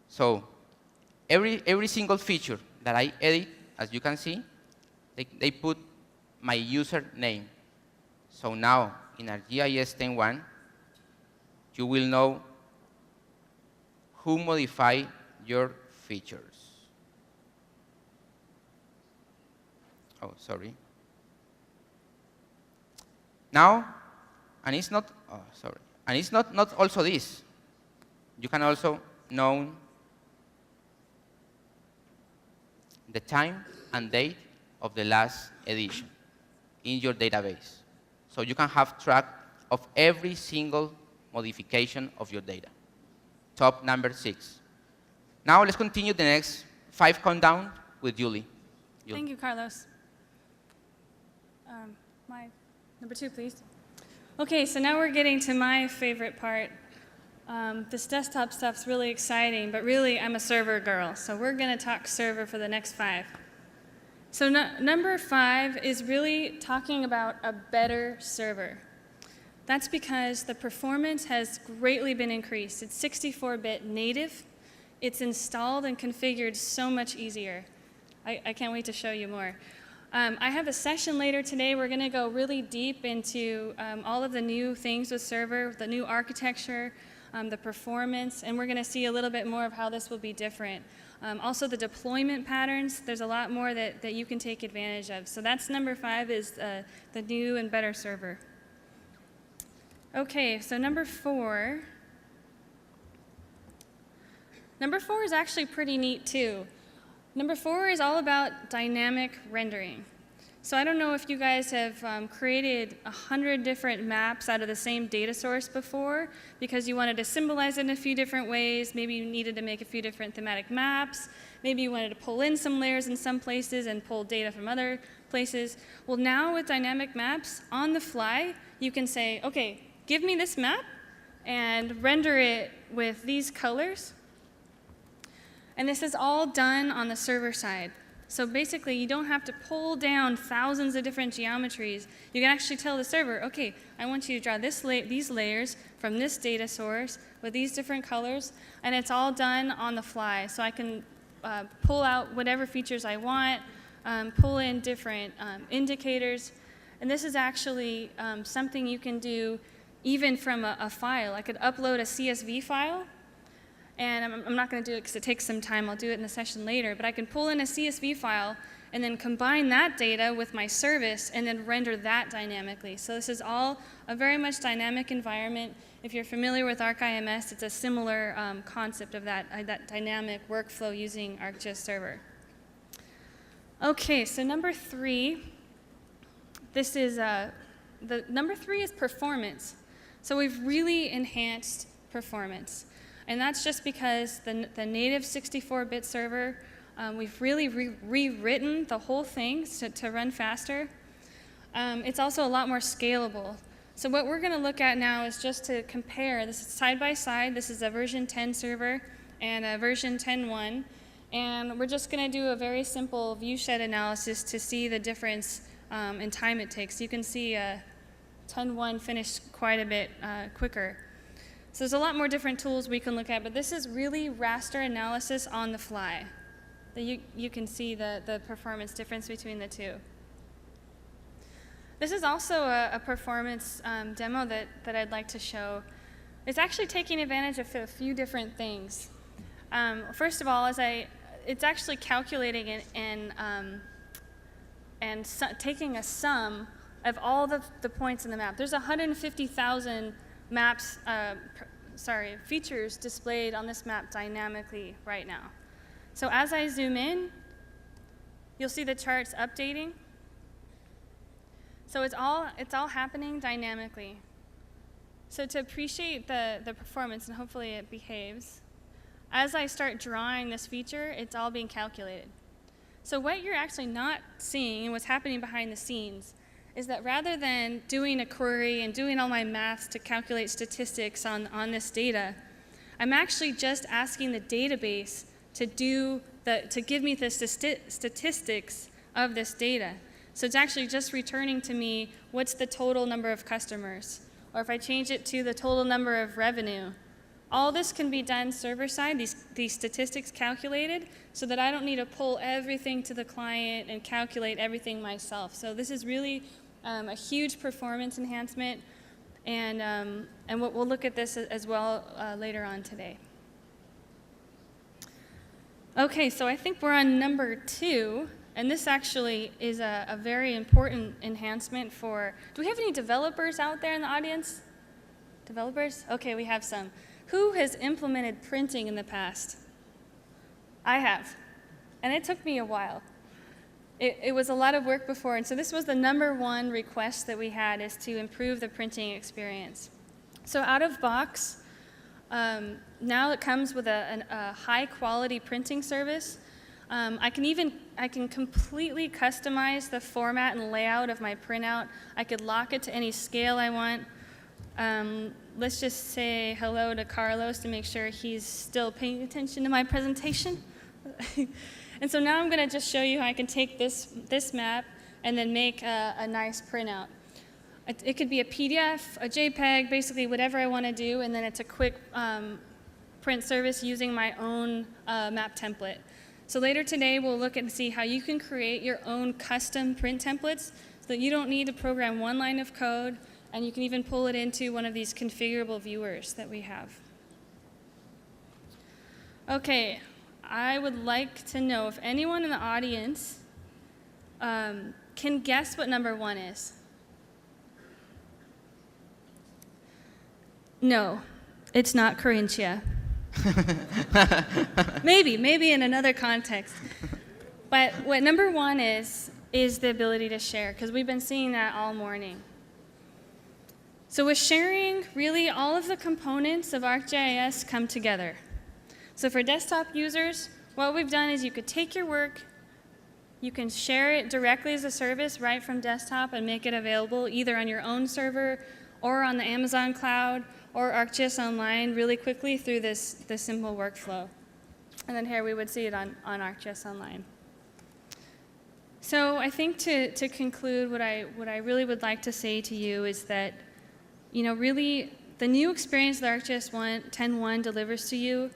So every single feature that I edit, as you can see, they put my username. So now in ArcGIS 10.1, you will know who modified your features. Oh, sorry. Now, and it's not, oh, sorry. And it's not also this. You can also know the time and date of the last edition in your database. So you can have track of every single modification of your data. Top number 6. Now let's continue the next 5 countdown with Julie. Thank you, Carlos. My number 2, please. Okay, so now we're getting to my favorite part. This desktop stuff's really exciting, but really I'm a server girl, so we're going to talk server for the next 5. So number 5 is really talking about a better server. That's because the performance has greatly been increased. It's 64-bit native. It's installed and configured so much easier. I can't wait to show you more. I have a session later today. We're going to go really deep into all of the new things with server, the new architecture, the performance, and we're going to see a little bit more of how this will be different. Also the deployment patterns, there's a lot more that you can take advantage of. So that's number 5 is the new and better server. Okay, so number 4. Number 4 is actually pretty neat too. Number 4 is all about dynamic rendering. So I don't know if you guys have created 100 different maps out of the same data source before because you wanted to symbolize it in a few different ways. Maybe you needed to make a few different thematic maps. Maybe you wanted to pull in some layers in some places and pull data from other places. Well, now with dynamic maps, on the fly, you can say, okay, give me this map and render it with these colors. And this is all done on the server side. So basically, you don't have to pull down thousands of different geometries. You can actually tell the server, okay, I want you to draw these layers from this data source with these different colors, and it's all done on the fly. So I can pull out whatever features I want, pull in different indicators, and this is actually something you can do even from a file. I could upload a CSV file, and I'm not going to do it because it takes some time. I'll do it in the session later. But I can pull in a CSV file and then combine that data with my service and then render that dynamically. So this is all a very much dynamic environment. If you're familiar with ArcIMS, it's a similar concept of that dynamic workflow using ArcGIS Server. Okay, so number 3. This is number 3 is performance. So we've really enhanced performance. And that's just because the native 64-bit server, we've really rewritten the whole thing to run faster. It's also a lot more scalable. So what we're going to look at now is just to compare. This is side by side. This is a version 10 server and a version 10.1. And we're just going to do a very simple viewshed analysis to see the difference in time it takes. You can see 10.1 finished quite a bit quicker. So there's a lot more different tools we can look at, but this is really raster analysis on the fly. You can see the performance difference between the two. This is also a performance demo that I'd like to show. It's actually taking advantage of a few different things. First of all, it's actually calculating and taking a sum of all the points in the map. There's 150,000 maps, features displayed on this map dynamically right now. So as I zoom in, you'll see the charts updating. So it's all happening dynamically. So to appreciate the performance, and hopefully it behaves, as I start drawing this feature, it's all being calculated. So what you're actually not seeing and what's happening behind the scenes is that rather than doing a query and doing all my maths to calculate statistics on this data, I'm actually just asking the database to give me the statistics of this data. So it's actually just returning to me what's the total number of customers, or if I change it to the total number of revenue. All this can be done server-side, these statistics calculated, so that I don't need to pull everything to the client and calculate everything myself. So this is really a huge performance enhancement, and we'll look at this as well later on today. Okay, so I think we're on number 2, and this actually is a very important enhancement for, do we have any developers out there in the audience? Developers? Okay, we have some. Who has implemented printing in the past? I have, and it took me a while. It was a lot of work before, and so this was the number 1 request that we had, is to improve the printing experience. So out of box, now it comes with a high quality printing service. I can completely customize the format and layout of my printout. I could lock it to any scale I want. Let's just say hello to Carlos to make sure he's still paying attention to my presentation. And so now I'm going to just show you how I can take this map and then make a nice printout. It could be a PDF, a JPEG, basically whatever I want to do, and then it's a quick print service using my own map template. So later today, we'll look and see how you can create your own custom print templates so that you don't need to program one line of code, and you can even pull it into one of these configurable viewers that we have. Okay, I would like to know if anyone in the audience can guess what number 1 is. No, it's not Carinthia. maybe in another context. But what number 1 is the ability to share, because we've been seeing that all morning. So with sharing, really all of the components of ArcGIS come together. So for desktop users, what we've done is you could take your work, you can share it directly as a service right from desktop and make it available either on your own server or on the Amazon cloud or ArcGIS Online really quickly through this simple workflow. And then here we would see it on ArcGIS Online. So I think to conclude, what I really would like to say to you is that, really the new experience that ArcGIS 10.1 delivers to you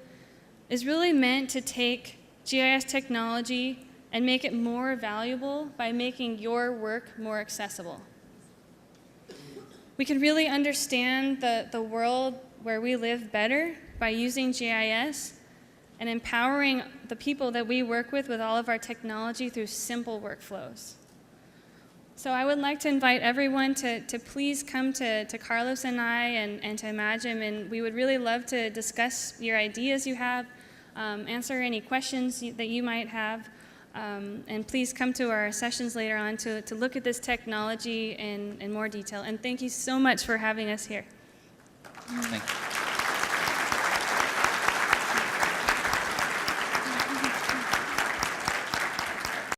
is really meant to take GIS technology and make it more valuable by making your work more accessible. We can really understand the world where we live better by using GIS and empowering the people that we work with all of our technology through simple workflows. So I would like to invite everyone to please come to Carlos and I and to Imagine, and we would really love to discuss your ideas you have, answer any questions that you might have, and please come to our sessions later on to look at this technology in more detail. And thank you so much for having us here. Thank you.